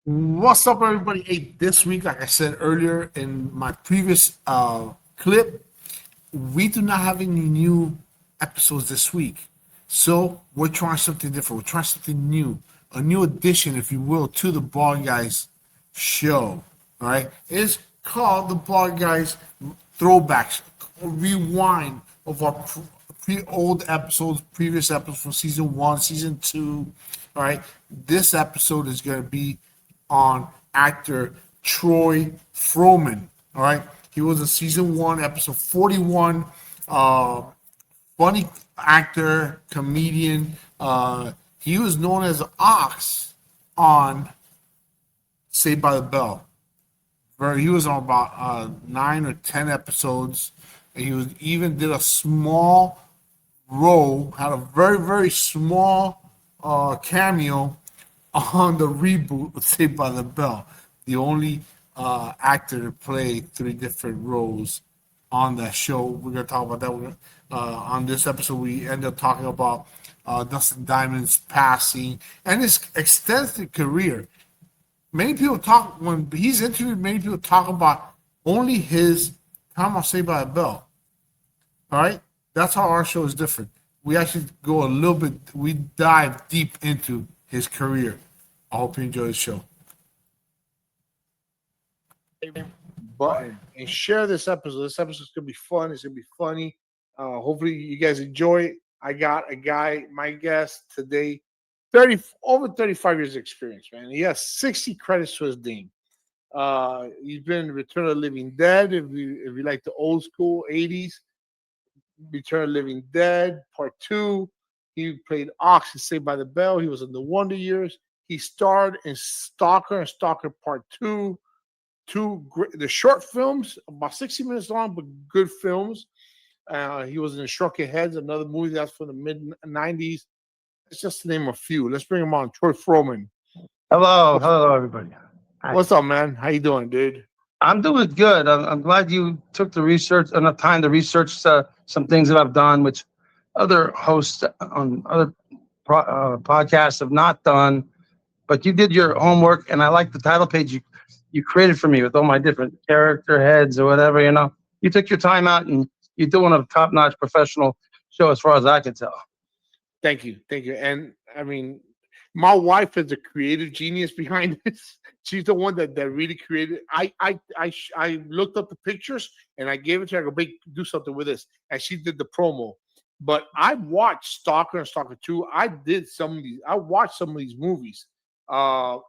What's up, everybody? Hey, this week, like I said earlier in my previous clip, we do not have any new episodes this week. So we're trying something different. We're trying something new, a new addition, if you will, to the Ball Guys show. All right, it's called the Ball Guys Throwbacks, a rewind of our old episodes, previous episodes from season one, season two. All right, this episode is going to be on actor Troy Fromin. All right, he was in season one, episode 41. Uh, Funny actor, comedian. He was known as Ox on Saved by the Bell. He was on about 9 or 10 episodes. And he was even did a small role, had a very small cameo on the reboot of Saved by the Bell. The only actor to play three different roles on that show. We're gonna talk about that. On this episode, we end up talking about Dustin Diamond's passing and his extensive career. Many people talk when he's interviewed. Many people talk about only his time on Saved by the Bell. All right, that's how our show is different. We actually go a little bit. We dive deep into his career. I hope you enjoy the show. Button and share this episode. This episode's gonna be fun. It's gonna be funny. Hopefully, you guys enjoy it. I got a guy, my guest today, over 35 years of experience, man. He has 60 credits to his name. He's been in Return of the Living Dead. If you like the old school 80s, Return of the Living Dead Part 2. He played Ox in Saved by the Bell. He was in The Wonder Years. He starred in Stalker and Stalker Part 2. The short films, about 60 minutes long, but good films. He was in Shrunken Heads, another movie that's from the mid-90s. It's just to name a few. Let's bring him on. Troy Fromin. Hello, everybody. Hi. What's up, man? How you doing, dude? I'm doing good. I'm glad you took the research enough time to research some things that I've done, which other hosts on other podcasts have not done. But you did your homework, and I like the title page you created for me with all my different character heads or whatever. You took your time out, and you're doing a top-notch professional show, as far as I can tell. Thank you. And I mean, my wife is the creative genius behind this. She's the one that really created. I looked up the pictures and I gave it to her. I go, do something with this, and she did the promo. But I watched Stalker and Stalker 2. I watched some of these movies. I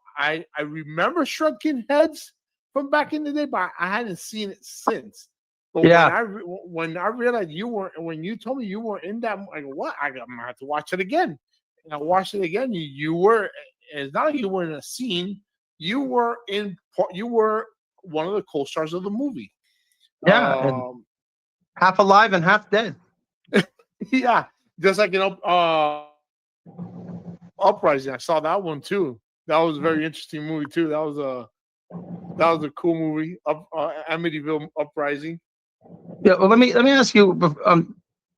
remember Shrunken Heads from back in the day, but I hadn't seen it since. But yeah. when I realized when you told me you were in that, I go, what? I'm gonna have to watch it again. And I watched it again. You were. It's not like you were in a scene. You were one of the co-stars of the movie. Yeah. Half alive and half dead. Yeah, just like Uprising. I saw that one too. That was a very interesting movie too. That was a cool movie. Amityville Uprising. Yeah. Well, let me ask you.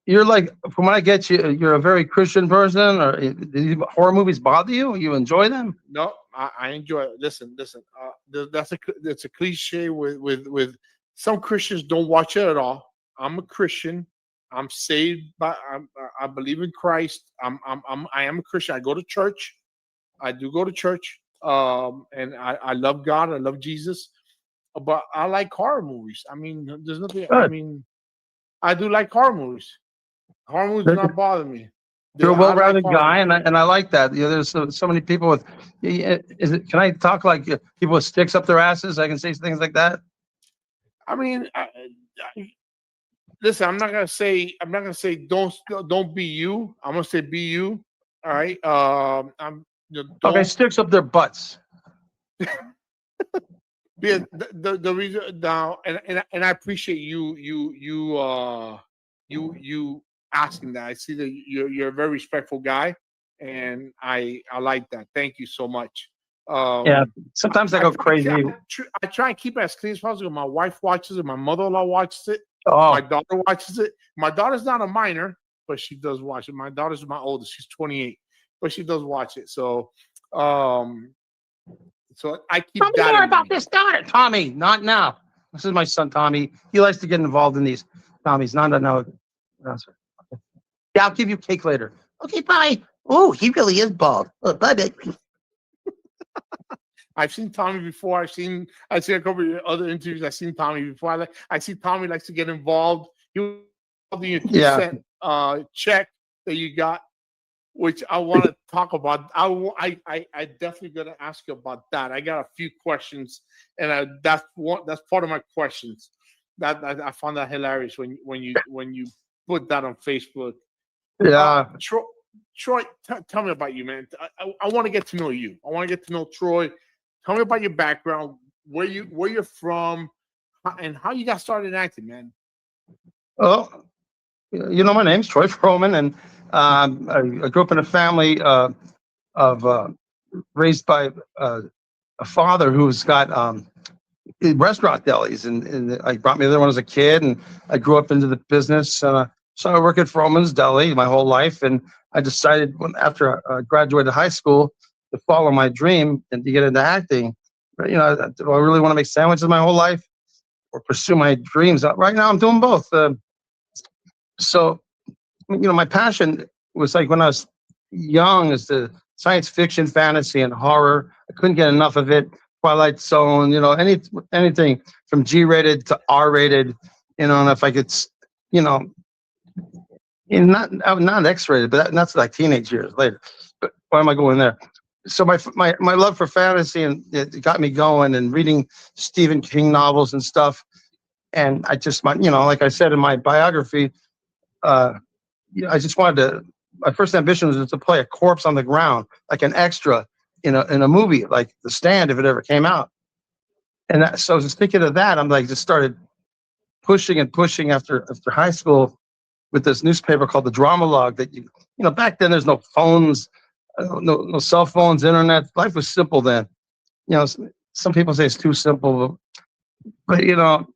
You're like, from what I get, you're a very Christian person, or do horror movies bother you? You enjoy them? No, I enjoy it. Listen. That's a cliche with some Christians don't watch it at all. I'm a Christian. I'm saved I believe in Christ. I am a Christian. I go to church. I do go to church. And I love God. I love Jesus. But I like horror movies. I mean, there's nothing. Good. I mean, I do like horror movies. Horror movies do not bother me. You're a well-rounded guy, and I like that. There's so many people with. Can I talk like people with sticks up their asses? I can say things like that. I mean, listen. I'm not gonna say don't be you. I'm gonna say be you. All right. Okay, sticks up their butts. Yeah, the reason now, and I appreciate you asking that. I see that you're a very respectful guy, and I like that. Thank you so much. Yeah, sometimes I go crazy. I try and keep it as clean as possible. My wife watches it. My mother-in-law watches it. Oh. My daughter watches it. My daughter's not a minor, but she does watch it. My daughter's my oldest. She's 28, but she does watch it. So, So I keep Tell me that more in about mind. this guy. Tommy, not now. This is my son, Tommy. He likes to get involved in these. Tommy's not now. Yeah, I'll give you cake later. Okay, bye. Oh, he really is bald. Oh, bye, bye. I've seen Tommy before. I've seen a couple of other interviews. I've seen Tommy before. I see Tommy likes to get involved. He was involved in your 2 cent check that you got, which I want to talk about. I definitely gonna ask you about that. I got a few questions, and that's part of my questions. That I found that hilarious when you put that on Facebook. Yeah. Troy, tell me about you, man. I want to get to know you. I want to get to know Troy. Tell me about your background, where you're from, and how you got started in acting, man. Well, my name's Troy Fromin, and I grew up in a family of raised by a father who's got restaurant delis, and I brought me there when I was a kid, and I grew up into the business. So I work at Fromin's Deli my whole life, and I decided after I graduated high school to follow my dream and to get into acting. But, do I really want to make sandwiches my whole life or pursue my dreams? Right now, I'm doing both. So, my passion was like when I was young is the science fiction, fantasy, and horror. I couldn't get enough of it. Twilight Zone, anything from G-rated to R-rated, and if I could, not X-rated, but that's like teenage years later. But why am I going there? So my love for fantasy and it got me going and reading Stephen King novels and stuff. And I just, like I said in my biography, I just wanted to. My first ambition was to play a corpse on the ground, like an extra in a movie, like The Stand, if it ever came out. And so I was thinking of that. I'm like, just started pushing and pushing after high school with this newspaper called the Drama Log. That back then there's no phones, no cell phones, internet. Life was simple then. Some people say it's too simple, but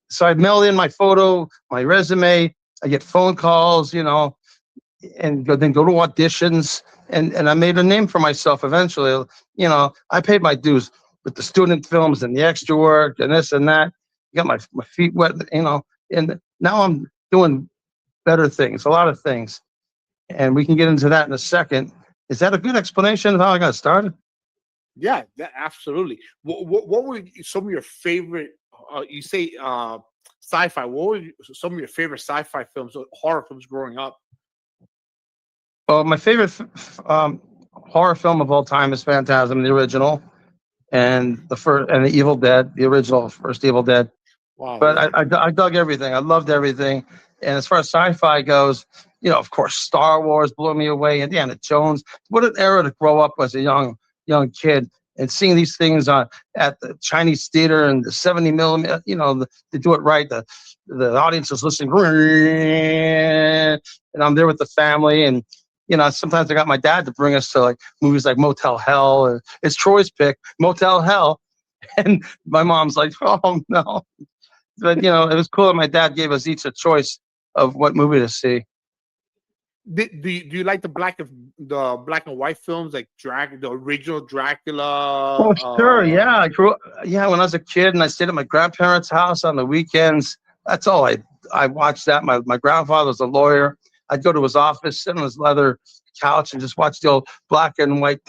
so I mail in my photo, my resume. I get phone calls, and then go to auditions, and I made a name for myself eventually. I paid my dues with the student films and the extra work and this and that. Got my feet wet, and now I'm doing better things, a lot of things, and we can get into that in a second. Is that a good explanation of how I got started? Yeah, absolutely. What were some of your favorite? You say sci-fi. What were some of your favorite sci-fi films or horror films growing up? Well, my favorite horror film of all time is Phantasm, the original, and the Evil Dead, the original first Evil Dead. Wow. But Yeah. I dug everything. I loved everything. And as far as sci-fi goes, of course, Star Wars blew me away. Indiana Jones. What an era to grow up as a young kid and seeing these things at the Chinese theater and the 70 millimeter. They do it right. The audience is listening, and I'm there with the family. And sometimes I got my dad to bring us to like movies like Motel Hell. And it's Troy's pick, Motel Hell, and my mom's like, "Oh no." But it was cool that my dad gave us each a choice of what movie to see. Do you like the black and white films like the original Dracula? Oh, sure, yeah. I grew up, yeah, when I was a kid and I stayed at my grandparents' house on the weekends. That's all I watched that. My grandfather was a lawyer. I'd go to his office, sit on his leather couch, and just watch the old black and white.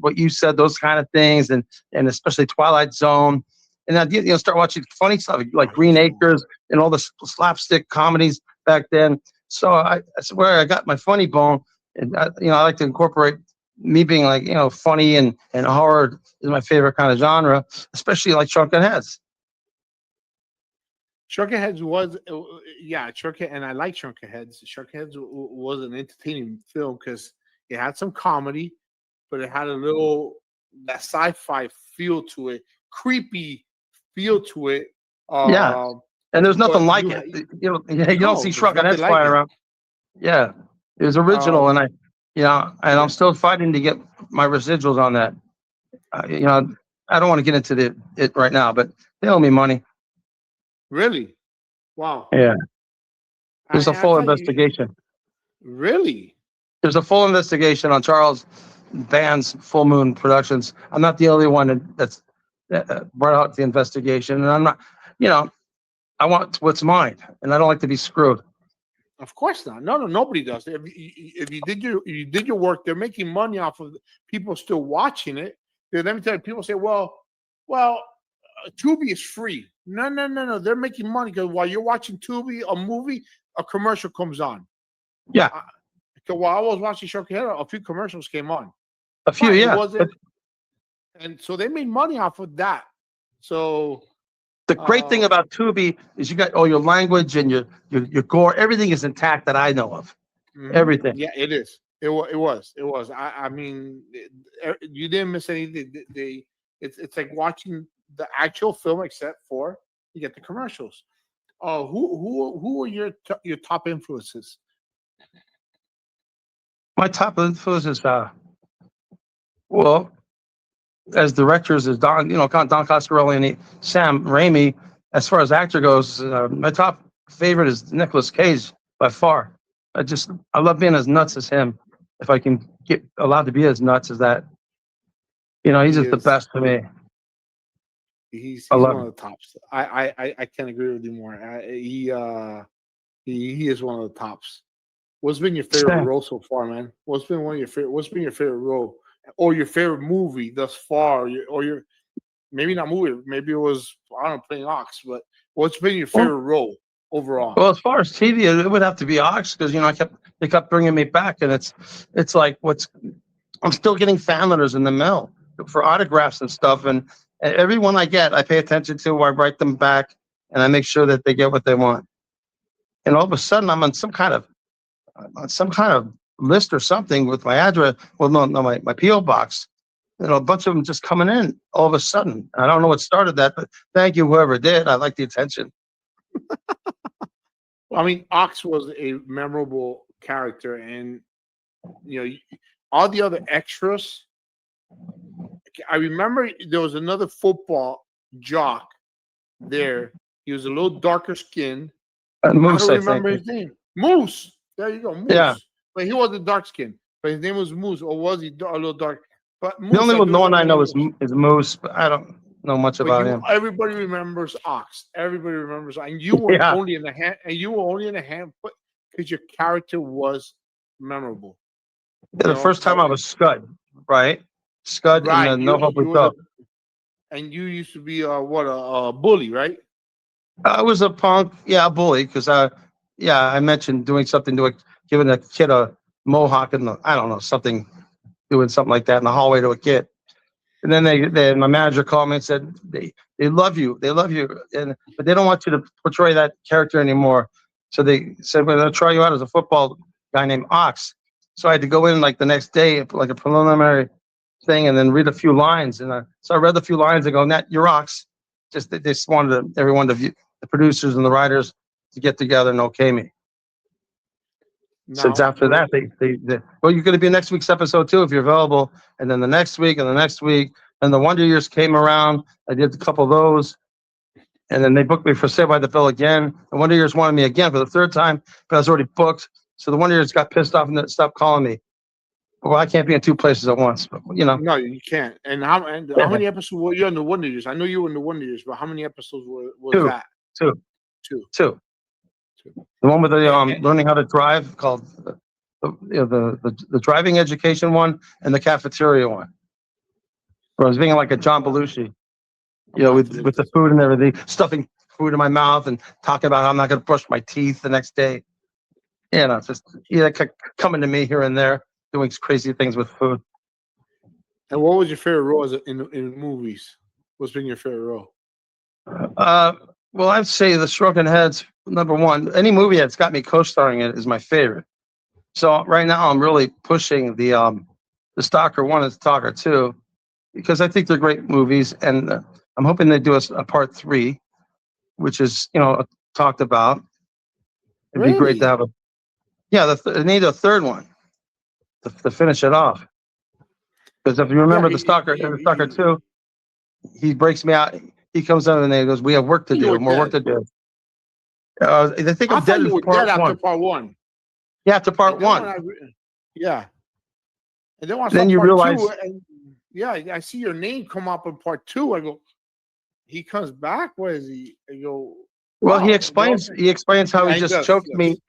What you said, those kind of things, and especially Twilight Zone. And I'd start watching funny stuff like Green Acres and all the slapstick comedies back then. So that's where I got my funny bone, and I like to incorporate me being like funny and horror is my favorite kind of genre, especially like Shrunken Heads. Shrunken Heads was and I like Shrunken Heads. Shrunken Heads was an entertaining film because it had some comedy, but it had a little that sci-fi feel to it, creepy feel to it. Yeah. And there's nothing like it. You don't see Shrunken Heads flying around. Yeah, it was original, and I'm still fighting to get my residuals on that. I don't want to get into it right now, but they owe me money. Really? Wow. Yeah. There's a full investigation. Really? There's a full investigation on Charles bands, Full Moon Productions. I'm not the only one that's brought out the investigation, and I'm not. I want what's mine, and I don't like to be screwed. Of course not. No, nobody does. If you did your work, they're making money off of people still watching it. Let me tell you, people say, well, Tubi is free. No. They're making money because while you're watching Tubi, a movie, a commercial comes on. Yeah. So while I was watching Showcase, a few commercials came on. A few, yeah. And so they made money off of that. So the great thing about Tubi is you got all your language and your gore. Everything is intact that I know of. Mm-hmm. Everything. Yeah, it is. It was. I mean, you didn't miss anything. It's like watching the actual film, except for you get the commercials. Who are your top influences? My top influences, well, as directors is Don Coscarelli and Sam Raimi. As far as actor goes, my top favorite is Nicolas Cage by far. I love being as nuts as him. If I can get allowed to be as nuts as that, he's just the best to me. He's one of the tops. I can't agree with you more. He is one of the tops. What's been your favorite role so far, man? What's been your favorite role? Or your favorite movie thus far, or maybe not movie, maybe it was, I don't know, playing Ox, but what's been your favorite role overall? Well, as far as TV, it would have to be Ox because they kept bringing me back, and it's like I'm still getting fan letters in the mail for autographs and stuff, and everyone I get, I pay attention to. I write them back, and I make sure that they get what they want. And all of a sudden, I'm on some kind of list or something with my address. Well, no, my PO box. A bunch of them just coming in all of a sudden. I don't know what started that, but thank you, whoever did. I like the attention. I mean, Ox was a memorable character, and all the other extras. I remember there was another football jock there. He was a little darker skinned. Moose, I don't remember his name. Moose. There you go, Moose. Yeah. But he wasn't dark skinned. But his name was Moose, or was he a little dark? But Moose, the only one I know is Moose, but I don't know much about him. Everybody remembers Ox. Everybody remembers, and you were only in the hand, but because your character was memorable. Yeah, the first time I was Scud, right? Scud and No Hope With Up. And you used to be a bully, right? I was a punk, a bully, because I mentioned doing something giving a kid a mohawk and I don't know, doing something like that in the hallway to a kid. And then my manager called me and said, they love you, but they don't want you to portray that character anymore. So they said, we're going to try you out as a football guy named Ox. So I had to go in like the next day, like a preliminary thing, and then read a few lines. And so I read a few lines and go, Nat, you're Ox. They just wanted everyone to view, the producers and the writers, to get together and okay me. Since after that, well, you're going to be in next week's episode too if you're available, and then the next week, and the next week, and the Wonder Years came around. I did a couple of those, and then they booked me for Saved by the Bell again. The Wonder Years wanted me again for the third time, but I was already booked. So the Wonder Years got pissed off and stopped calling me. Well, I can't be in two places at once, but No, you can't. And how many episodes were you on the Wonder Years? I know you were in the Wonder Years, but how many episodes was that? Two. The one with the learning how to drive, called the driving education one, and the cafeteria one, where I was being like a John Belushi, with the food and everything, stuffing food in my mouth and talking about how I'm not going to brush my teeth the next day. Just coming to me here and there, doing crazy things with food. And what was your favorite role in movies? What's been your favorite role? Well, I'd say The Shrunken Heads, number one. Any movie that's got me co-starring in it is my favorite. So right now I'm really pushing the Stalker 1 and Stalker 2 because I think they're great movies, and I'm hoping they do a part 3, which is talked about. It'd be great to have they need a third one to finish it off. Because if you remember the Stalker 2, he breaks me out. He comes out and he goes, "We have work to do. More work to do." They think I'm dead. After part one. Yeah, after part one. Yeah. And then when I Then saw you part realize, two, and yeah, I see your name come up in part two. I go, he comes back. What is he? I go, well, he wow. explains, Okay. he explains how he Yeah, he just does. choked He me, does.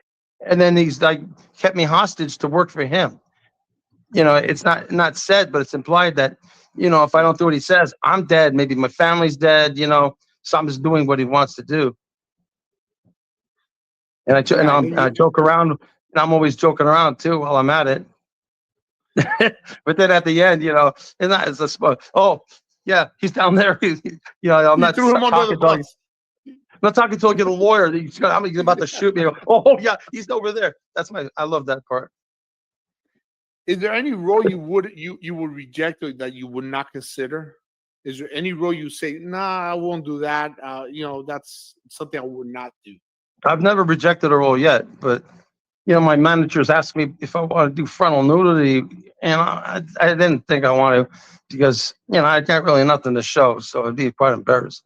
and then he's like kept me hostage to work for him. It's not said, but it's implied that, if I don't do what he says, I'm dead. Maybe my family's dead. So I'm just doing what he wants to do. And Yeah, and then I you. joke around, and I'm always joking around too while I'm at it. But then at the end, it's oh yeah, he's down there. I'm You not threw him under the talking to him. bus. I'm not talking to get a lawyer. He's about to shoot me. Oh yeah, he's over there. I love that part. Is there any role you would reject or that you would not consider? Is there any role you say, nah, I won't do that? That's something I would not do. I've never rejected a role yet, but my managers asked me if I want to do frontal nudity, and I didn't think I want to because I got really nothing to show, so it'd be quite embarrassing.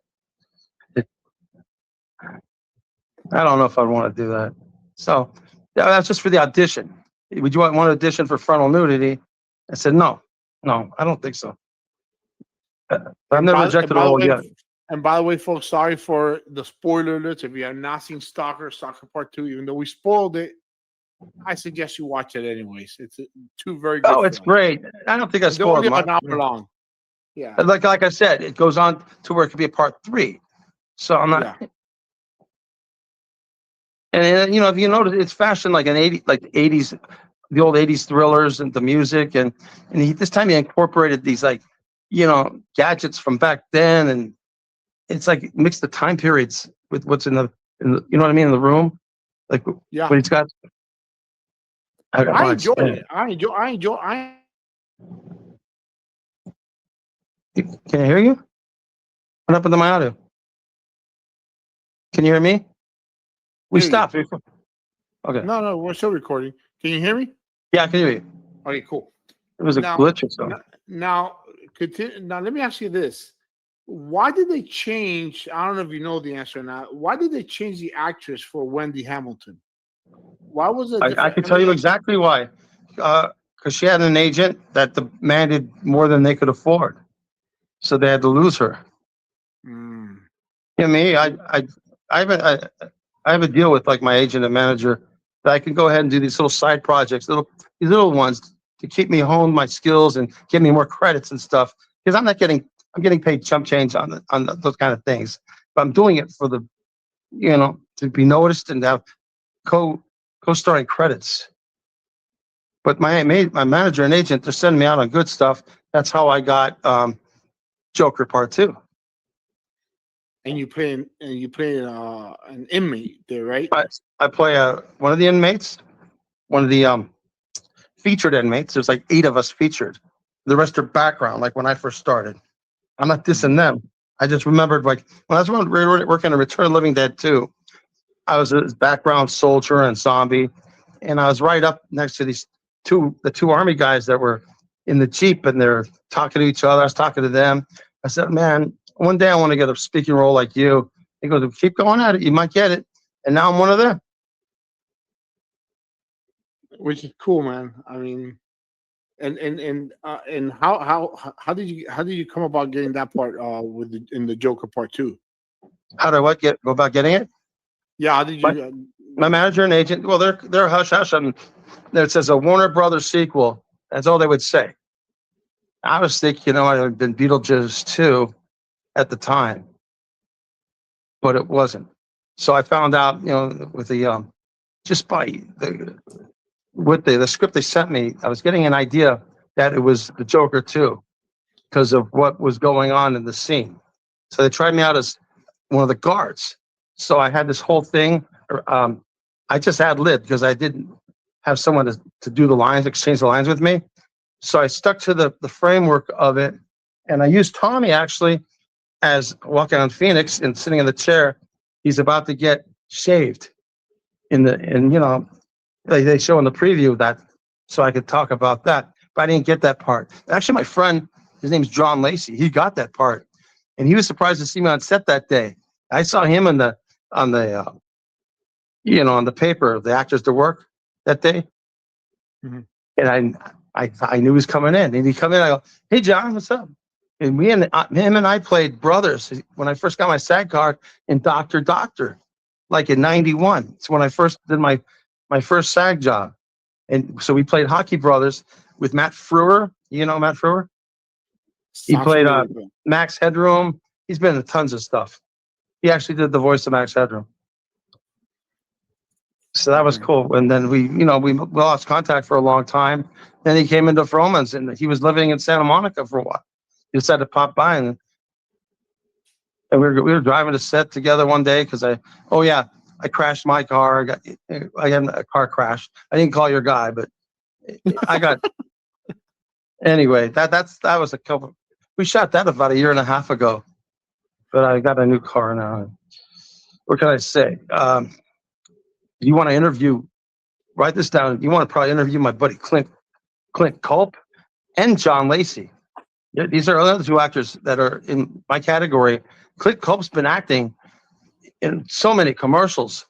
I don't know if I'd want to do that. So yeah, that's just for the audition. Would you want to audition for frontal nudity? I said no, I don't think so. I've And never by, and rejected a by the role way, yet. and by the way, folks, sorry for the spoiler alerts. If you have not seen Stalker Part 2, even though we spoiled it, I suggest you watch it anyways. It's two very good Oh, it's films. great. I don't think I They're spoiled only much. an hour long. Yeah. Like I said, it goes on to where it could be a part 3. So I'm not. Yeah. And if you notice, it's fashioned like like the '80s, the old '80s thrillers and the music, and this time he incorporated these like, gadgets from back then, and it's like mixed the time periods with what's in the you know what I mean, in the room, like Yeah. what he's got. I don't I want to enjoy explain it. I it. Can I hear you? What happened to my audio? Can you hear me? We hear you. stopped. Okay. No, we're still recording. Can you hear me? Yeah, I can hear you. Okay, cool. It was a Now, glitch or something. now, now, let me ask you this. Why did they change? I don't know if you know the answer or not. Why did they change the actress for Wendy Hamilton? Why was it I different? can tell you exactly why. Because she had an agent that demanded more than they could afford, so they had to lose her. Mm, Me, I have a deal with like my agent and manager that I can go ahead and do these little side projects, these little ones to keep me hone my skills and give me more credits and stuff. Because I'm getting paid chump change on those kind of things, but I'm doing it for to be noticed and have co-starring credits. But my manager and agent, they're sending me out on good stuff. That's how I got Joker Part 2. and you play an inmate there, right? I play one of the inmates, one of the featured inmates. There's like 8 of us featured. The rest are background, like when I first started. I'm not dissing them. I just remembered like when I was working on Return of the Living Dead 2, I was a background soldier and zombie, and I was right up next to the two army guys that were in the Jeep, and they're talking to each other. I was talking to them. I said, man, one day I want to get a speaking role like you. He goes, keep going at it. You might get it. And now I'm one of them. Which is cool, man. I mean, and how did you come about getting that part in the Joker Part 2? How do I go about getting it? Yeah, how did you? My manager and agent, well, they're hush hush. And it says a Warner Brothers sequel. That's all they would say. I was thinking, it had been Beetlejuice 2 at the time, but it wasn't. So I found out, with the just by the script they sent me, I was getting an idea that it was the Joker 2 because of what was going on in the scene. So they tried me out as one of the guards. So I had this whole thing. I just ad libbed because I didn't have someone to do the lines, exchange the lines with me. So I stuck to the framework of it, and I used Tommy actually as walking on Phoenix and sitting in the chair. He's about to get shaved they show in the preview that, so I could talk about that. But I didn't get that part. Actually, my friend, his name's John Lacey. He got that part, and he was surprised to see me on set that day. I saw him on the on the paper, the actors to work that day, Mhm. and I knew he was coming in, and he come in. I go, "Hey, John, what's up?" And him and I played brothers when I first got my SAG card in Doctor, like in '91. It's when I first did my first SAG job, and so we played hockey brothers with Matt Frewer. You know Matt Frewer? He played Max Headroom. He's been in tons of stuff. He actually did the voice of Max Headroom. So that was cool. And then we lost contact for a long time. Then he came into Fromin's, and he was living in Santa Monica for a while. He decided to pop by, and we were driving to set together one day because I crashed my car. I had a car crash. I didn't call your guy, but I got anyway. That was a couple. We shot that about a year and a half ago, but I got a new car now. What can I say? You want to interview? Write this down. You want to probably interview my buddy Clint Culp and John Lacey. These are other two actors that are in my category. Clint Culp's been acting in so many commercials,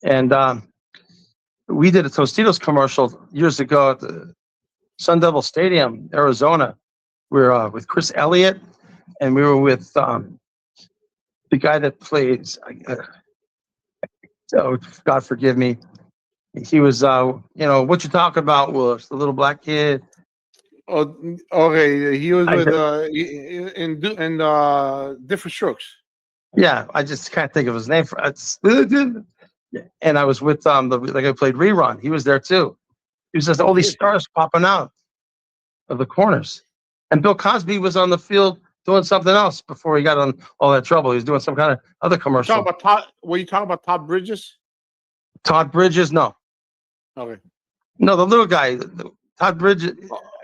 and we did a Tostitos commercial years ago at the Sun Devil Stadium, Arizona. We were with Chris Elliott, and we were with the guy that plays. God forgive me. He was, what you talking about, was the little black kid. Oh, okay. He was with in Different Strokes. Yeah, I just can't think of his name. And I was with the guy who played Rerun. He was there too. He was just all these stars popping out of the corners. And Bill Cosby was on the field doing something else before he got on all that trouble. He was doing some kind of other commercial. Were you talking about Todd Bridges? Todd Bridges? No. Okay. No, the little guy, Todd Bridges.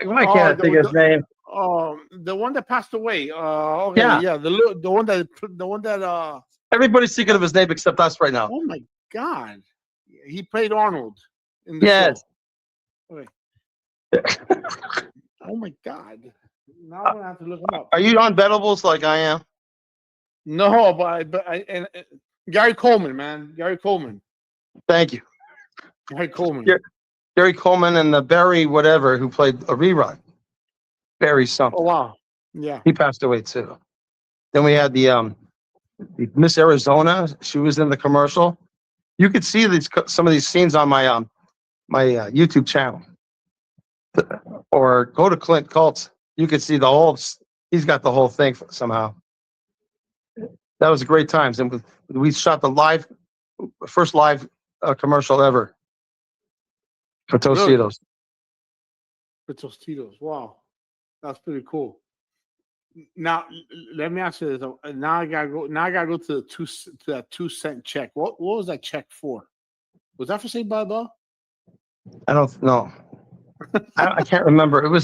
Why can't I think of his name? The one that passed away. Okay, yeah. The one that. Everybody's thinking of his name except us right now. Oh my God, he played Arnold in the show. Okay. Oh my God. Now I'm gonna have to look him up. Are you on Bettables like I am? No, but Gary Coleman, man. Gary Coleman. Thank you. Gary Coleman. Gary Coleman and the Barry whatever who played a Rerun. Barry something. Oh wow. Yeah. He passed away too. Then we had the Miss Arizona. She was in the commercial. You could see some of these scenes on my my YouTube channel. Or go to Clint Culp's. You could see the whole. He's got the whole thing somehow. That was great times, and we shot the first live commercial ever for Tostitos. Really? For Tostitos, wow, that's pretty cool. Now let me ask you this. Now I gotta go to that 2-cent check. What was that check for? Was that for Saved by the Bell? I don't know. I can't remember.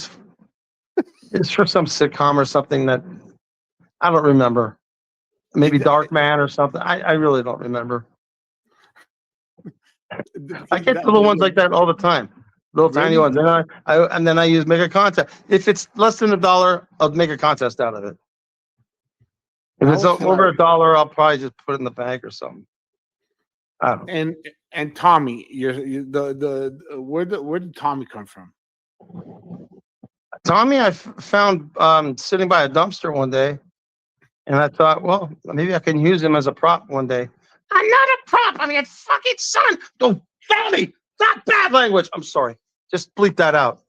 It's for some sitcom or something that I don't remember. Maybe Dark Man or something. I really don't remember. I get little ones like that all the time. Little tiny ones. And then I make a contest. If it's less than $1, I'll make a contest out of it. If it's over $1, I'll probably just put it in the bank or something. I don't know. And Tommy, where did Tommy come from? Tommy, I found sitting by a dumpster one day, and I thought, well, maybe I can use him as a prop one day. I'm not a prop. I'm your fucking son. Don't tell me. Not bad language. I'm sorry. Just bleep that out.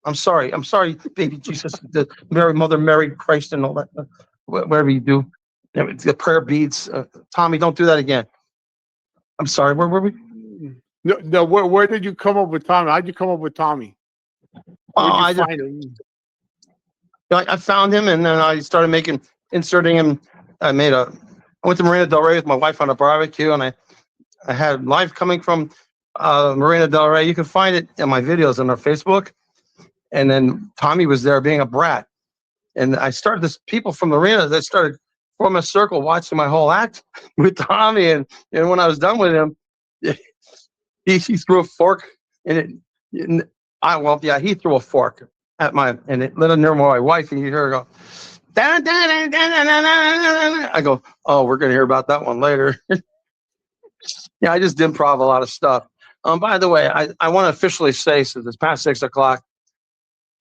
I'm sorry. I'm sorry, baby Jesus, the Mother Mary, Christ, and all that. Whatever you do, the prayer beads. Tommy, don't do that again. I'm sorry. Where were we? No. Where did you come up with Tommy? How'd you come up with Tommy? I found him, and then I started inserting him. I went to Marina Del Rey with my wife on a barbecue, and I had live coming from Marina Del Rey. You can find it in my videos on our Facebook. And then Tommy was there being a brat. And I started people from Marina that started forming a circle watching my whole act with Tommy. And when I was done with him, he threw a fork in it. He threw a fork at and it lit near my wife, and you hear her go, da, da, da, da, da, da. I go, oh, we're gonna hear about that one later. Yeah, I just improv a lot of stuff. By the way, I want to officially say, since it's past 6 o'clock,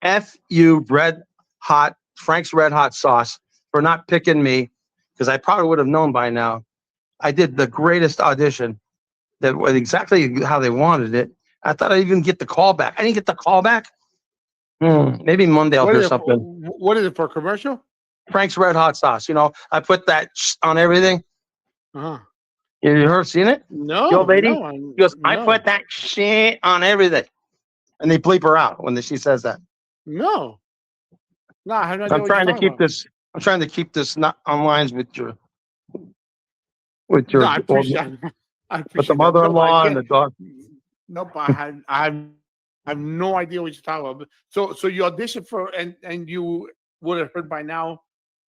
F you, red hot, Frank's Red Hot sauce, for not picking me, because I probably would have known by now. I did the greatest audition that was exactly how they wanted it. I thought I'd even get the call back. I didn't get the call back. Maybe Monday I'll hear something. What is it for, commercial? Frank's Red Hot sauce. I put that on everything. Uh-huh. You seen it? No. The old lady? No, She goes, I put that shit on everything. And they bleep her out when she says that. No. No, I have no idea I'm trying to keep this. I'm trying to keep this not on lines with your. No, I appreciate with the mother-in-law and the dog. Nope, I have no idea what you're talking about. So you auditioned for and you would have heard by now.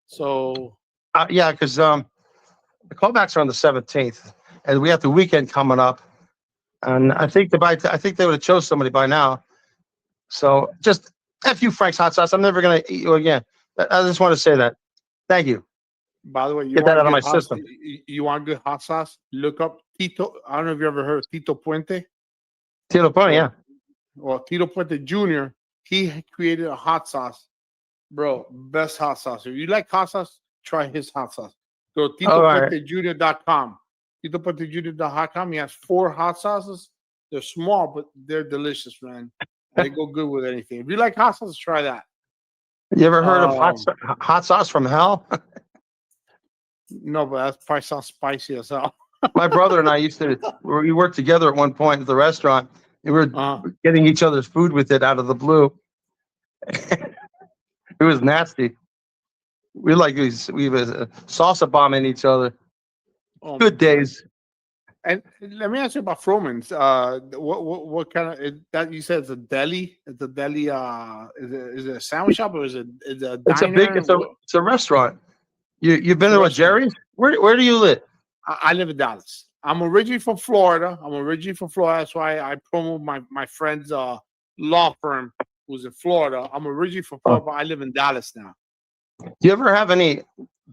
So Yeah, because the callbacks are on the 17th, and we have the weekend coming up, and I think they would have chose somebody by now. So just F you, Frank's Hot Sauce. I'm never gonna eat you again. I just want to say that. Thank you. By the way, you Get that out of my system. You want good hot sauce? Look up Tito. I don't know if you ever heard of Tito Puente. Tito Puente, yeah. Well, Tito Puente Jr., he created a hot sauce. Bro, best hot sauce. If you like hot sauce, try his hot sauce. Go to TitoPuenteJr.com. TitoPuenteJr.com. He has 4 hot sauces. They're small, but they're delicious, man. They go good with anything. If you like hot sauce, try that. You ever heard of hot sauce from hell? No, but that probably sounds spicy as hell. My brother and I we worked together at one point at the restaurant. And we were getting each other's food with it out of the blue. It was nasty. We were salsa bombing each other. Good days. And let me ask you about Fromin's. What kind of that you said it's a deli? It's a deli. Is it a sandwich shop or is it a diner? It's a restaurant. You've been to Jerry's? Where do you live? I live in Dallas. I'm originally from Florida. That's why I promote my friend's law firm who's in Florida. I'm originally from Florida, but I live in Dallas now. Do you ever have any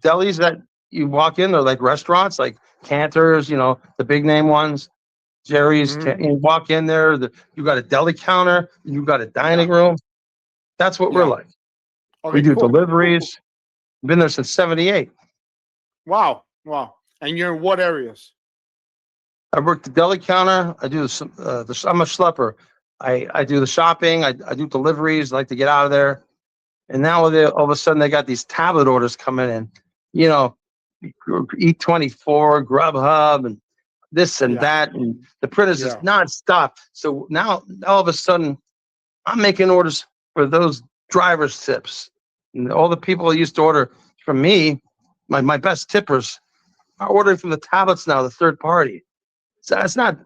delis that you walk in? They're like restaurants, like Cantor's, the big name ones, Jerry's. Mm-hmm. You walk in there, you got a deli counter, you got a dining room. That's what we're like. Okay, we do deliveries. Been there since '78. Wow. And you're in what areas? I work the deli counter. I do I'm a schlepper. I do the shopping. I do deliveries. I like to get out of there. And now all of a sudden they got these tablet orders coming in. E24, Grubhub, and this and that, and the printers is nonstop. So now all of a sudden I'm making orders for those driver's tips. And all the people who used to order from me, my best tippers, are ordering from the tablets now, the third party. So I'm not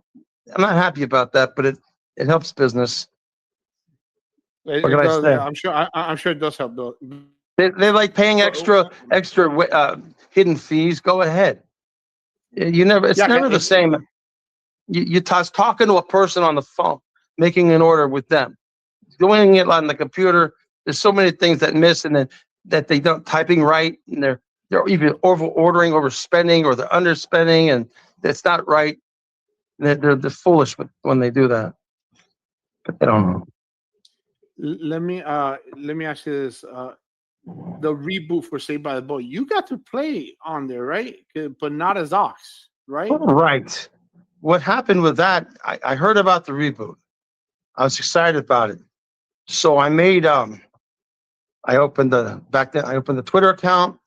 happy about that, but it helps business. What can I say? I'm sure it does help though. They like paying extra hidden fees. Go ahead. It's never the same. You talking to a person on the phone, making an order with them, doing it on the computer. There's so many things that miss, and then that they don't typing right, and they're either over ordering, overspending, or they're underspending, and it's not right. They're foolish when they do that, but they don't know. Let me ask you this: the reboot for Saved by the Bell, you got to play on there, right? But not as Ox, right? Right. What happened with that? I heard about the reboot. I was excited about it, so I made I opened the Twitter account.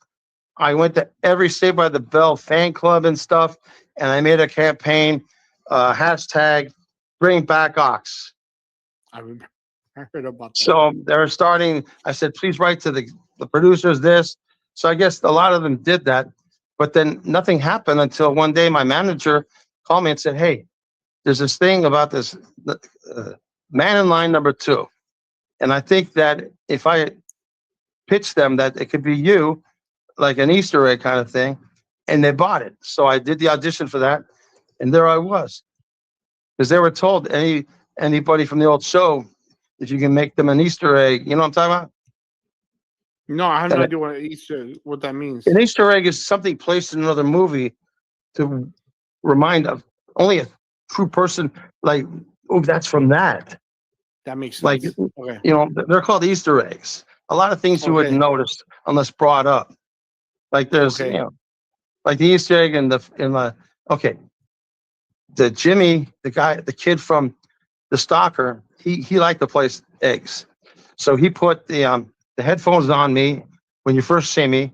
I went to every Saved by the Bell fan club and stuff, and I made a campaign, hashtag Bring Back Ox. I heard about that. So they're starting. I said, please write to the producers this. So I guess a lot of them did that, but then nothing happened until one day my manager called me and said, hey, there's this thing about this man in line number 2. And I think that if I pitch them that it could be you, like an Easter egg kind of thing, and they bought it. So I did the audition for that, and there I was. Because they were told anybody from the old show, if you can make them an Easter egg, you know what I'm talking about? No, I have no idea what that means. An Easter egg is something placed in another movie to remind of only a true person, like, oh, that's from that. That makes Like, sense. Okay. they're called Easter eggs. A lot of things you wouldn't Okay. notice unless brought up. Like there's, Okay. like the Easter egg okay, the Jimmy, the kid from the stalker, he liked to place eggs. So he put the headphones on me when you first see me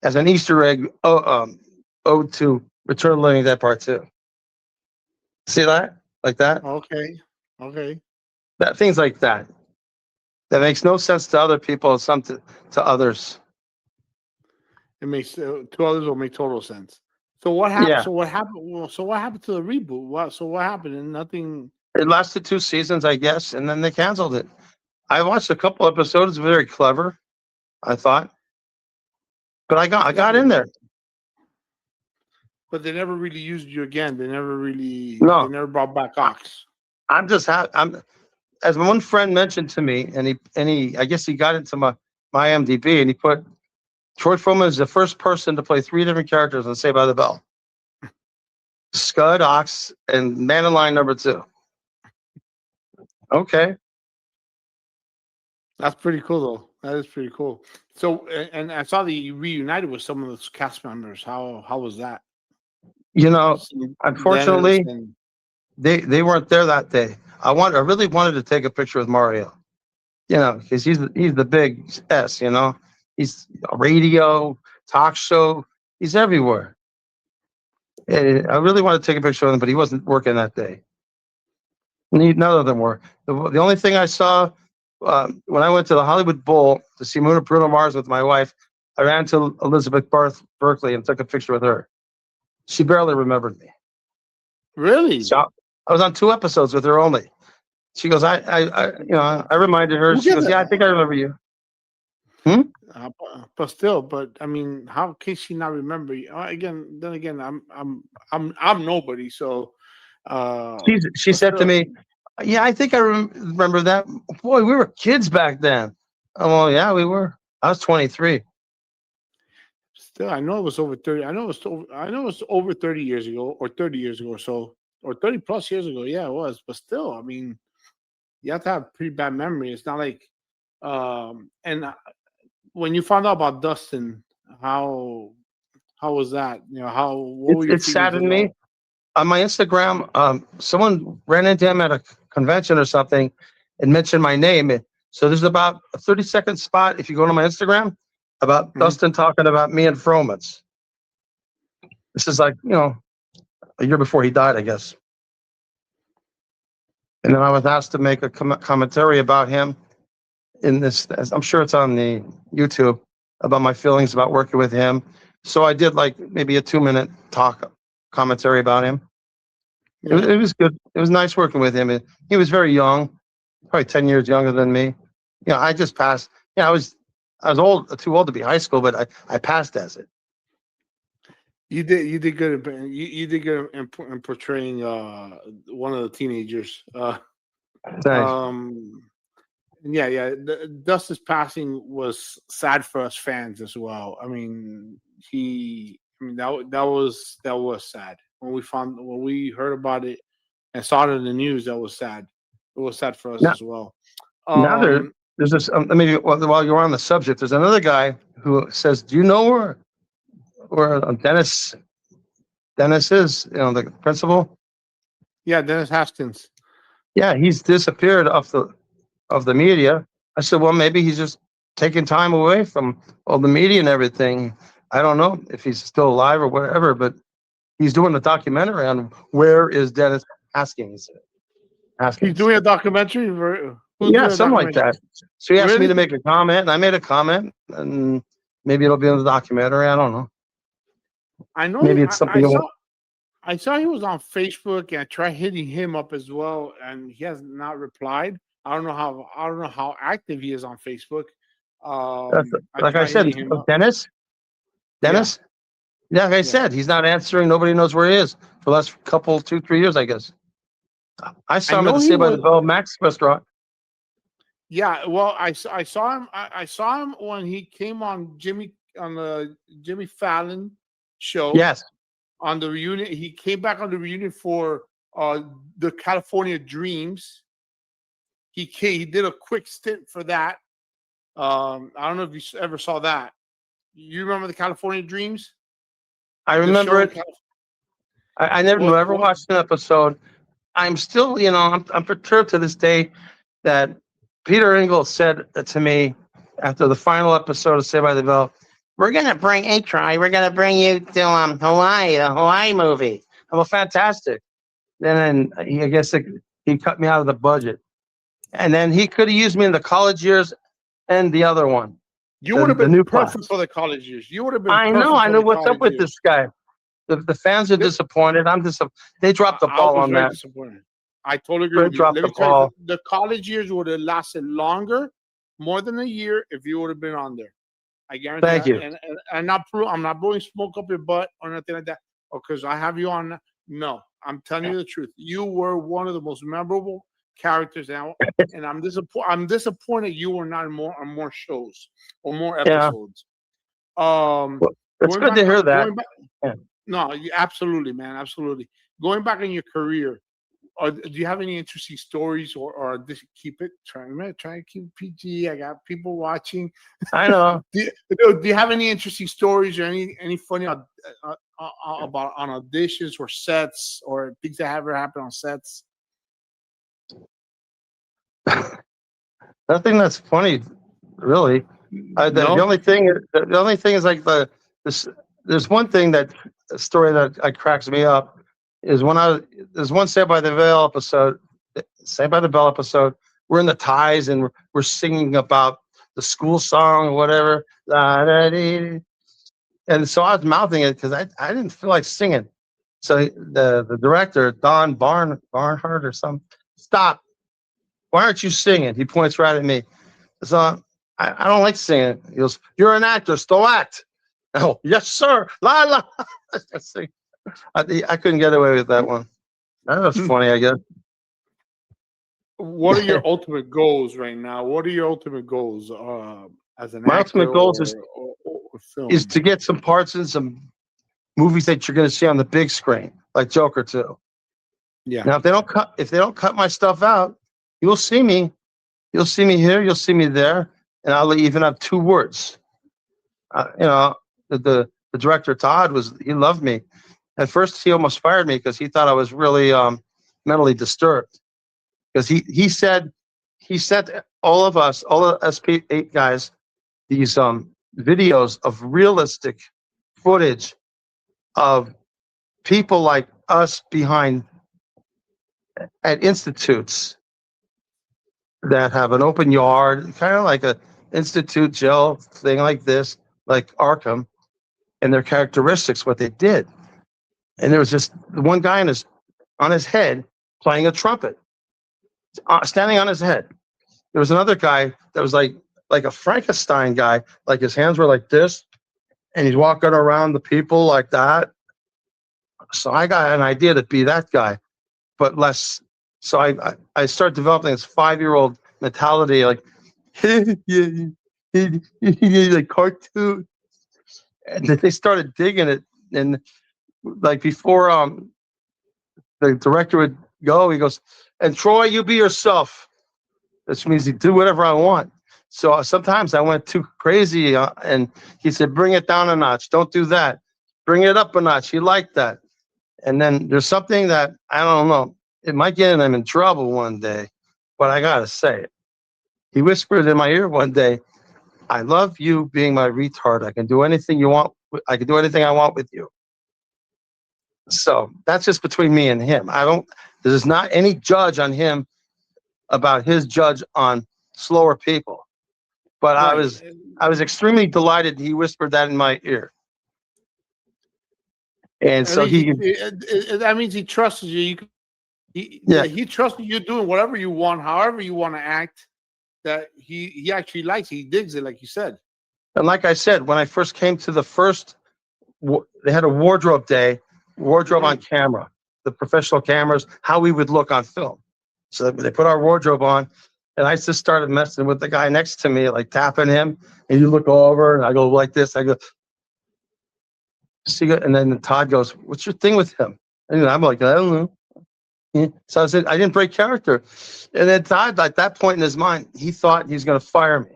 as an Easter egg ode to Return of the Living Dead Part 2. See that? Like that? Okay. Okay. That things like that. That makes no sense to other people, some to others. It makes to others will make total sense. So what happened? Yeah. So what happened? Well, so what happened to the reboot? What happened? And nothing. It lasted 2 seasons, I guess, and then they canceled it. I watched a couple episodes, very clever, I thought. But I Yeah, got in there. but they never really used you again. They No, never brought back Ox. I'm just I'm as one friend mentioned to me, and he I guess he got into my IMDb, and he put Troy Fromin is the first person to play 3 different characters on Saved by the Bell: Scud, Ox, and Man in Line number 2. Okay. That's pretty cool, though. That is pretty cool. So, and I saw that you reunited with some of those cast members. How was that? Seeing Dennis Unfortunately, and they weren't there that day. I really wanted to take a picture with Mario, because he's the big S. He's a radio, talk show. He's everywhere. I really wanted to take a picture with him, but he wasn't working that day. None of them were. The only thing I saw when I went to the Hollywood Bowl to see Bruno Mars with my wife, I ran to Elizabeth Berkley and took a picture with her. She barely remembered me. really, So I was on 2 episodes with her only. She goes, I reminded her. Who She gets goes, it? yeah, I think I remember you. But still, I mean, how can she not remember you? Then again, I'm nobody. So, She but said to still, me, yeah, I think I remember that. Boy, we were kids back then. Oh, well, yeah, we were. I was 23. still, I know it was over 30. I know it was over 30 years ago, or 30 years ago, or so, or 30 plus years ago. Yeah, it was. But still, I mean, you have to have pretty bad memory. It's not like, and when you found out about Dustin, how was that? What were your It feelings saddened me. about? On my Instagram, someone ran into him at a convention or something and mentioned my name. So there's about a 30-second spot, if you go to my Instagram, about Mhm. Dustin talking about me and Fromans. This is like, a year before he died, I guess. And then I was asked to make a commentary about him in this. I'm sure it's on the YouTube, about my feelings about working with him. So I did like maybe a 2-minute commentary about him. Yeah, It was good. It was nice working with him. He was very young, probably 10 years younger than me. I just passed. I was too old to be high school, but I passed as it. you did. You did good. You did good in portraying one of the teenagers. Thanks. Yeah. Dustin's passing was sad for us fans as well. I mean, that was sad when we heard about it and saw it in the news. That was sad. It was sad for us Now, as well. now Um, there's this. Maybe while you're on the subject, there's another guy who says, "Do you know where Dennis is? The principal." yeah, Dennis Haskins. Yeah, he's disappeared off the media. I said, well, maybe he's just taking time away from all the media and everything. I don't know if he's still alive or whatever, but he's doing a documentary on where is Dennis Haskins. He's doing a documentary. Who's Yeah, doing a something like documentary? that. So he asked me Really? to make a comment, and I made a comment, and maybe it'll be in the documentary. I don't know. I know. Maybe it's something. I saw he was on Facebook, and I tried hitting him up as well, and he has not replied. I don't know how active he is on Facebook. I Like I tried said, hitting him up. Dennis. Yeah, Dennis. Yeah, like I yeah. said, he's not answering. Nobody knows where he is for the last 2-3 years, I guess. I I saw him at know the he Saved by the was. Bell Max restaurant. Yeah, well, I saw him. I saw him when he came on the Jimmy Fallon show Yes. on the reunion. He came back on the reunion for the California Dreams. he did a quick stint for that. I don't know if you ever saw that. You remember the California Dreams? I The remember show it. I never What watched an episode. I'm still, I'm perturbed to this day that Peter Ingalls said to me after the final episode of Saved by the Bell, "We're gonna bring Troy. We're gonna bring you to Hawaii, the Hawaii movie." I'm fantastic. Then I guess he cut me out of the budget, and then he could have used me in the college years and the other one, you would have the been new perfect class. for the college years. You would have been. I Perfect know. I for know the what's up college with years. this guy. The fans are disappointed. They dropped the I ball was on very that. disappointed. I totally agree They with you. dropped Let the me tell you, ball. the college years would have lasted longer, more than a year, if you would have been on there. I guarantee. Thank you. And I'm not blowing smoke up your butt or nothing like that. Or because I have you on. No, I'm telling you the truth. You were one of the most memorable characters now, and I'm disappointed you were not on more shows or more Yeah. episodes. It's good to hear that. No, absolutely, man, absolutely. Going back in your career, do you have any interesting stories, or just keep it? Try to keep it PG. I got people watching. I know. do you have any interesting stories or any funny about on auditions or sets or things that ever happened on sets? Nothing that's funny, really. No? The only thing is like this. There's one thing a story that cracks me up is there's one Saved by the Bell episode. We're in the ties and we're singing about the school song or whatever. And so I was mouthing it because I didn't feel like singing. So the director, Don Barnhart or something, stop. Why aren't you singing? He points right at me. So I don't like singing. He goes, "You're an actor, still act." Oh, yes, sir. La la. I couldn't get away with that one. That was funny, I guess. What are your ultimate goals right now? What are your ultimate goals as an My actor ultimate goals or film? is to get some parts in some movies that you're going to see on the big screen, like Joker 2. Yeah. Now, if they don't cut my stuff out, you'll see me. You'll see me here. You'll see me there, and I'll even have 2 words. The director Todd he loved me. At first, he almost fired me because he thought I was really mentally disturbed. Because he sent all of us, all the SP8 guys, these videos of realistic footage of people like us behind at institutes that have an open yard, kind of like a institute jail thing like this, like Arkham, and their characteristics, what they did. And there was just one guy on his head playing a trumpet, standing on his head. There was another guy that was like a Frankenstein guy, like his hands were like this, and he's walking around the people like that. So I got an idea to be that guy, but less. So I started developing this 5-year-old mentality, like like cartoon, and they started digging it. And like before, the director would go, he goes, "And Troy, you be yourself," which means you do whatever I want. So sometimes I went too crazy, and he said, "Bring it down a notch. Don't do that. Bring it up a notch." He liked that. And then there's something that I don't know. It might get him in trouble one day, but I gotta say it. He whispered in my ear one day, "I love you being my retard. I can do anything you want. I can do anything I want with you." So that's just between me and him. There's not any judge on him about his judge on slower people. But right. I was extremely delighted he whispered that in my ear. And so that means he trusts you. He trusts you doing whatever you want, however you want to act. That he actually likes. He digs it, like you said. And like I said, when I first came to they had a wardrobe day, on camera, the professional cameras, how we would look on film. So they put our wardrobe on, and I just started messing with the guy next to me, like tapping him, and you look over, and I go like this. I go, "See," and then Todd goes, "What's your thing with him?" And I'm like, "I don't know." So I said, I didn't break character. And then Todd, at that point in his mind, he thought he was going to fire me.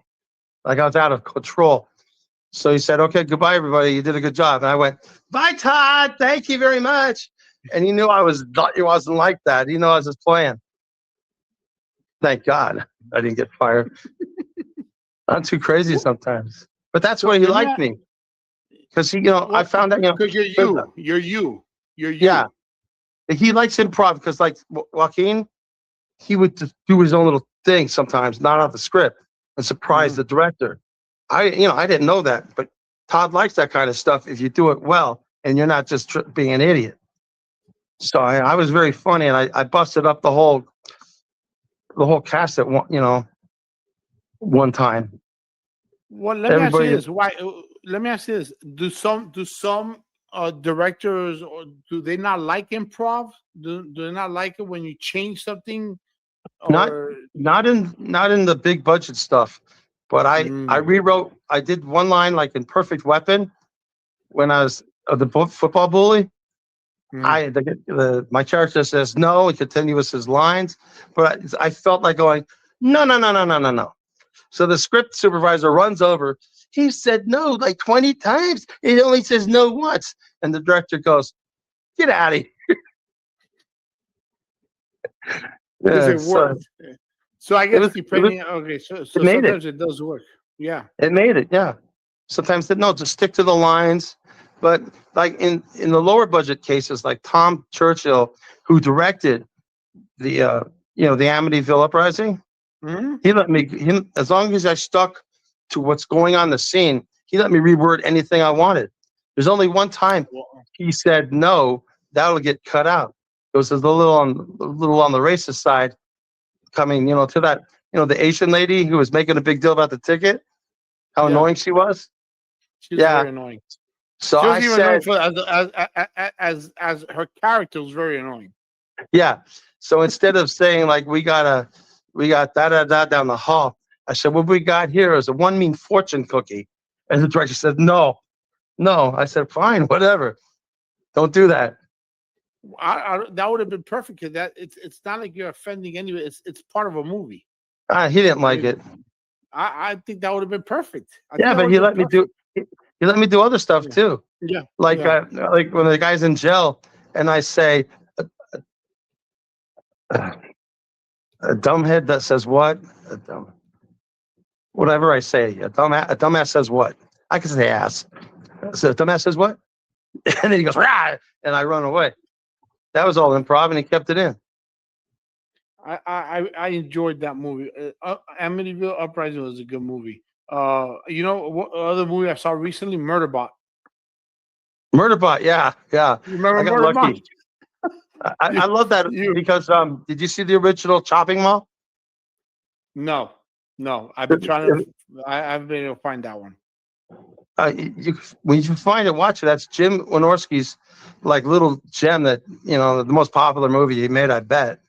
Like I was out of control. So he said, okay, goodbye, everybody. You did a good job. And I went, bye, Todd. Thank you very much. And he knew it wasn't like that. He knew I was just playing. Thank God I didn't get fired. I'm too crazy sometimes. But that's why he liked me. Because I found out, because you're you. Yeah. He likes improv because, like Joaquin, he would just do his own little thing sometimes, not off the script, and surprise the director. I didn't know that, but Todd likes that kind of stuff if you do it well and you're not just being an idiot. So I was very funny, and I busted up the whole cast at one time. Well, let me ask you this: why? Let me ask you this: do some directors, or do they not like improv? Do they not like it when you change something? Or... Not in the big budget stuff, but I rewrote. I did one line like in Perfect Weapon when I was the football bully. My character says no and continues his lines, but I felt like going no. So the script supervisor runs over. He said no like 20 times. He only says no once. And the director goes, get out of here. It worked. So I guess depending. Okay, so sometimes it does work. Yeah. It made it, yeah. Sometimes just stick to the lines. But like in the lower budget cases, like Tom Churchill, who directed the Amityville Uprising, he let me, as long as I stuck to what's going on in the scene, he let me reword anything I wanted. There's only one time he said no, that'll get cut out. It was a little on the racist side, coming, to that, the Asian lady who was making a big deal about the ticket, how annoying she was. She was very annoying. So I said, as her character was very annoying. Yeah. So instead of saying like we got da down the hall, I said what we got here is a one mean fortune cookie, and the director said no. I said fine, whatever. Don't do that. That would have been perfect because that it's not like you're offending anybody. It's part of a movie. He didn't like it. I think that would have been perfect. But he let me do. He let me do other stuff too. Yeah. Like when the guy's in jail, and I say, a dumbhead that says what? Whatever I say, a dumbass says what? I can say ass. So a dumbass says what? And then he goes, rah! And I run away. That was all improv, and he kept it in. I enjoyed that movie. Amityville Uprising was a good movie. What other movie I saw recently? Murderbot, yeah. You remember I got Murderbot? lucky. I love that because did you see the original Chopping Mall? No. I've been trying to. I haven't been able to find that one. When you find it, watch it. That's Jim Wynorski's like little gem that the most popular movie he made. I bet.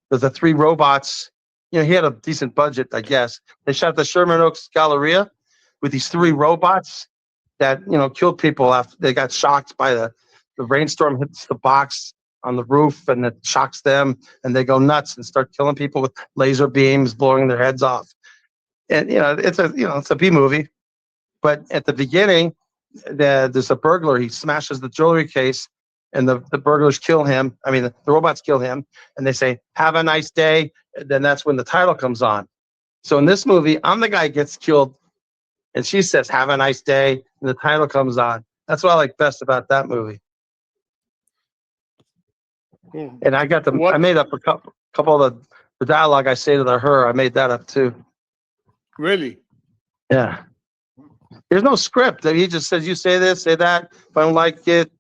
There's the three robots. He had a decent budget, I guess. They shot the Sherman Oaks Galleria with these three robots that killed people after they got shocked by the rainstorm hits the box on the roof, and it shocks them, and they go nuts and start killing people with laser beams, blowing their heads off. And it's a B movie, but at the beginning, there's a burglar. He smashes the jewelry case, and the burglars kill him. I mean, the robots kill him, and they say, "Have a nice day." And then that's when the title comes on. So in this movie, I'm the guy who gets killed, and she says, "Have a nice day," and the title comes on. That's what I like best about that movie. And I made up a couple of the dialogue I say to her. I made that up too. Really? Yeah. There's no script. He just says, you say this, say that. If I don't like it,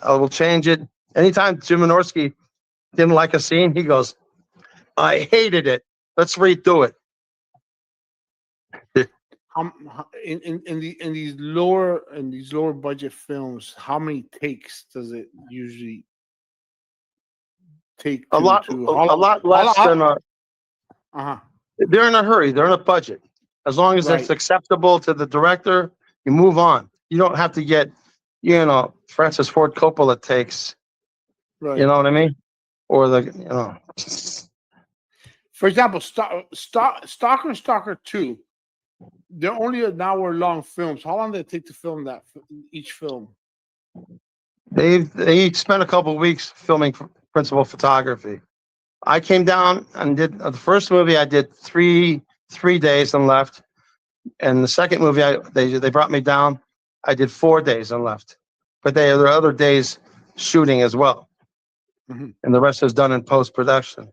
I will change it. Anytime Jim Wynorski didn't like a scene, he goes, I hated it. Let's redo it. In these lower budget films, how many takes does it usually take? A lot less than they're in a hurry. They're in a budget. As long as it's acceptable to the director, you move on. You don't have to get, Francis Ford Coppola takes. Right. You know what I mean? or the. For example, Stalker and Stalker 2, they're only an hour long films. How long did it take to film that each film? They spent a couple of weeks filming principal photography. I came down and did the first movie. I did three days and left, and the second movie they brought me down. I did 4 days and left, but there are other days shooting as well, and the rest is done in post production.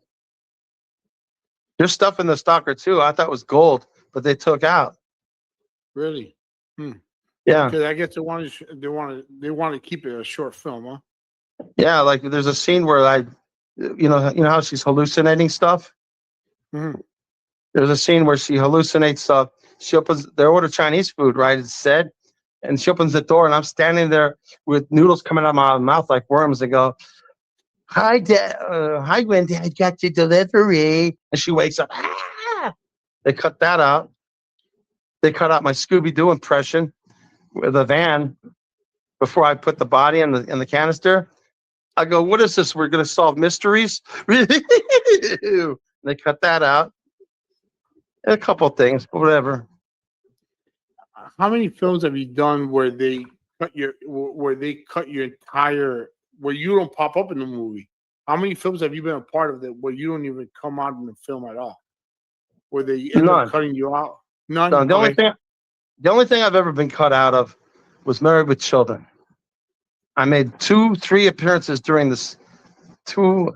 There's stuff in the Stalker too. I thought was gold, but they took out. Really? Yeah. Because I guess they want to keep it a short film, huh? Yeah, like there's a scene where you know how she's hallucinating stuff. Mm-hmm. There's a scene where she hallucinates stuff. They order Chinese food, right? It's said, and she opens the door, and I'm standing there with noodles coming out of my mouth like worms. And go, "Hi, hi, Wendy. I got your delivery." And she wakes up. Ah! They cut that out. They cut out my Scooby-Doo impression with a van before I put the body in the canister. I go, "What is this? We're going to solve mysteries?" They cut that out. And a couple of things, but whatever. How many films have you done where they cut your entire, where you don't pop up in the movie? How many films have you been a part of that where you don't even come out in the film at all? Where they end up cutting you out? None. No, the only thing I've ever been cut out of was Married with Children. I made 2-3 appearances during this, two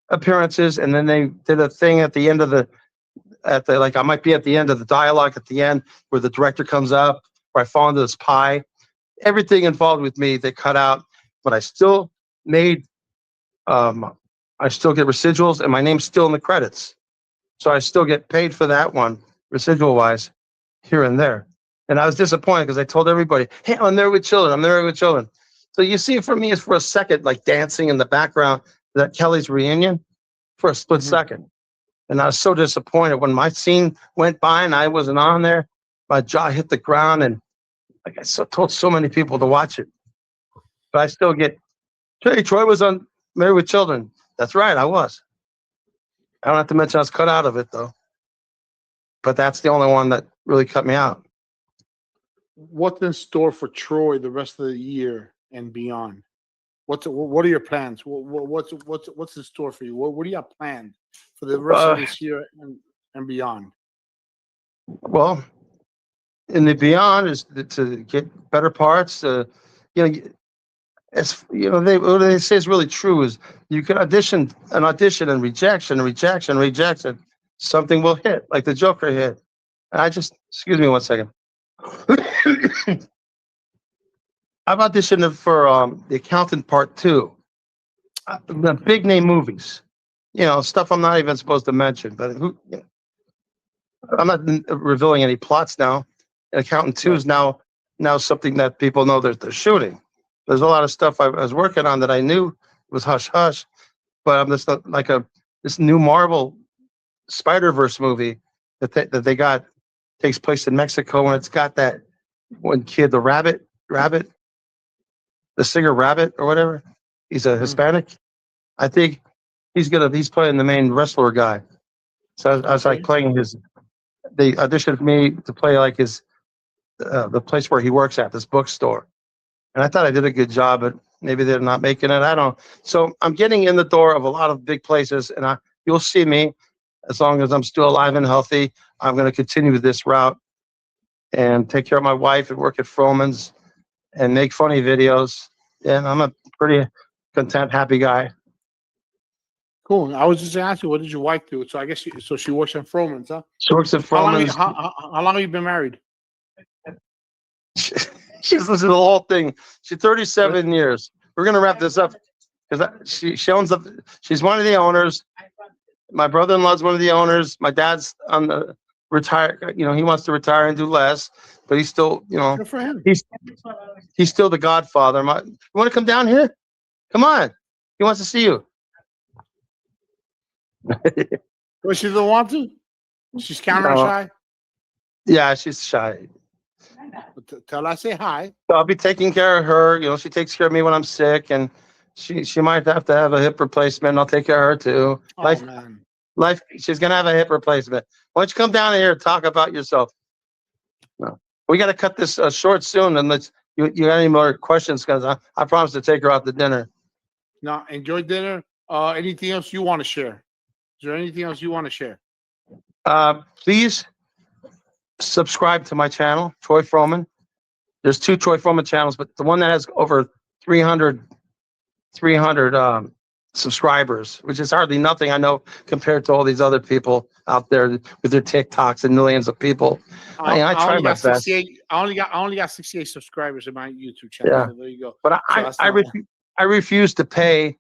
appearances, and then they did a thing at the end of I might be at the end of the dialogue at the end where the director comes up, where I fall into this pie. Everything involved with me they cut out, but I still made. I still get residuals, and my name's still in the credits, so I still get paid for that one, residual wise, here and there. And I was disappointed because I told everybody, "Hey, I'm there with children. I'm there with children." So you see it for me is for a second, like dancing in the background, that Kelly's reunion, for a split second. And I was so disappointed when my scene went by and I wasn't on there. My jaw hit the ground, and like told so many people to watch it. But I still get, "Hey, Troy was on Married with Children." That's right, I was. I don't have to mention I was cut out of it though. But that's the only one that really cut me out. What's in store for Troy the rest of the year and beyond? What are your plans? What's in store for you? What do you have planned for the rest of this year and beyond? Well, in the beyond is to get better parts. What they say is really true is you can audition and rejection. Something will hit, like the Joker hit. And excuse me one second. I've auditioned for The Accountant Part 2. The big name movies. Stuff I'm not even supposed to mention, but I'm not revealing any plots now. Accountant 2 is now something that people know that they're shooting. There's a lot of stuff I was working on that I knew was hush hush, but I'm just like this new Marvel Spider-Verse movie that they got takes place in Mexico, and it's got that one kid, the rabbit, the singer Rabbit or whatever. He's a Hispanic. I think he's playing the main wrestler guy. So I was like playing they auditioned me to play like the place where he works at, this bookstore. And I thought I did a good job, but maybe they're not making it. I don't know. So I'm getting in the door of a lot of big places, and you'll see me as long as I'm still alive and healthy. I'm going to continue this route and take care of my wife and work at Fromin's and make funny videos. And I'm a pretty content, happy guy. Cool. I was just asking, what did your wife do? So I guess she works at Fromin's, huh? She works at Fromin's. How long have you been married? She's listened to the whole thing. She's 37 years. We're going to wrap this up because she owns she's one of the owners. My brother-in-law's one of the owners. My dad's on the retire. He wants to retire and do less, but he's still, Good for him. He's still the godfather. You want to come down here? Come on. He wants to see you. Well, she doesn't want to? She's camera shy? Yeah, she's shy. Tell her I say hi. So I'll be taking care of her. She takes care of me when I'm sick, and She might have to have a hip replacement. I'll take care of her too. Oh man. Life. She's gonna have a hip replacement. Why don't you come down here and talk about yourself? No, we got to cut this short soon. And let's. You got any more questions? Because I promised to take her out to dinner. No, enjoy dinner. Anything else you want to share? Is there anything else you want to share? Please subscribe to my channel, Troy Fromin. There's 2 Troy Fromin channels, but the one that has over 300 subscribers, which is hardly nothing, I know, compared to all these other people out there with their TikToks and millions of people. I try my best. I only got 68 subscribers in my YouTube channel. Yeah. So there you go. But I refuse to pay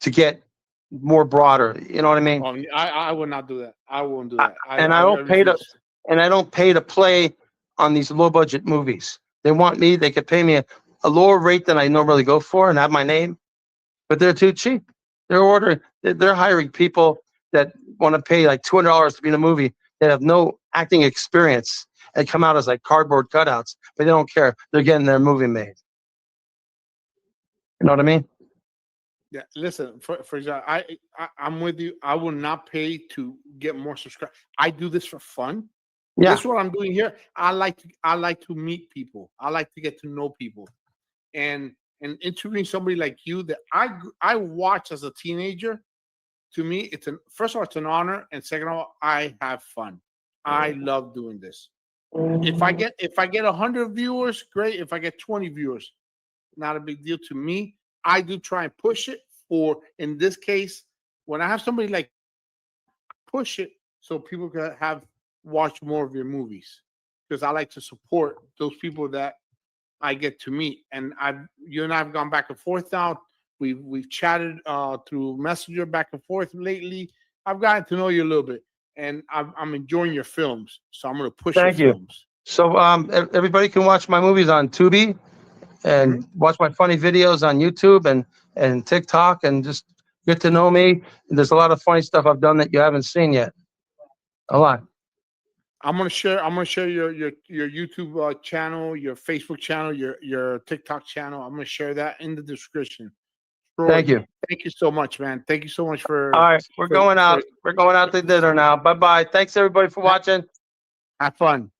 to get more broader. You know what I mean? I would not do that. I won't do that. I don't pay to play on these low budget movies. They want me. They could pay me a lower rate than I normally go for and have my name, but they're too cheap. They're hiring people that want to pay like $200 to be in a movie that have no acting experience and come out as like cardboard cutouts, but they don't care. They're getting their movie made. You know what I mean? Yeah. Listen, for example, I'm with you. I will not pay to get more subscribers. I do this for fun. Yeah. That's what I'm doing here. I like to meet people. I like to get to know people, and interviewing somebody like you that I watched as a teenager. To me, first of all, it's an honor, and second of all, I have fun. I love doing this. If I get 100 viewers, great. If I get 20 viewers, not a big deal to me. I do try and push it for, in this case, when I have somebody like push it so people can watch more of your movies, because I like to support those people that I get to meet. And you and I have gone back and forth now. We've chatted through Messenger back and forth lately. I've gotten to know you a little bit, and I'm enjoying your films. So I'm going to push your films. So everybody can watch my movies on Tubi and watch my funny videos on YouTube and TikTok and just get to know me. And there's a lot of funny stuff I've done that you haven't seen yet. A lot. I'm gonna share your YouTube channel, your Facebook channel, your TikTok channel. I'm gonna share that in the description. Troy, thank you. Thank you so much, man. Thank you so much for. All right, we're going out to dinner now. Bye bye. Thanks everybody for watching. Have fun.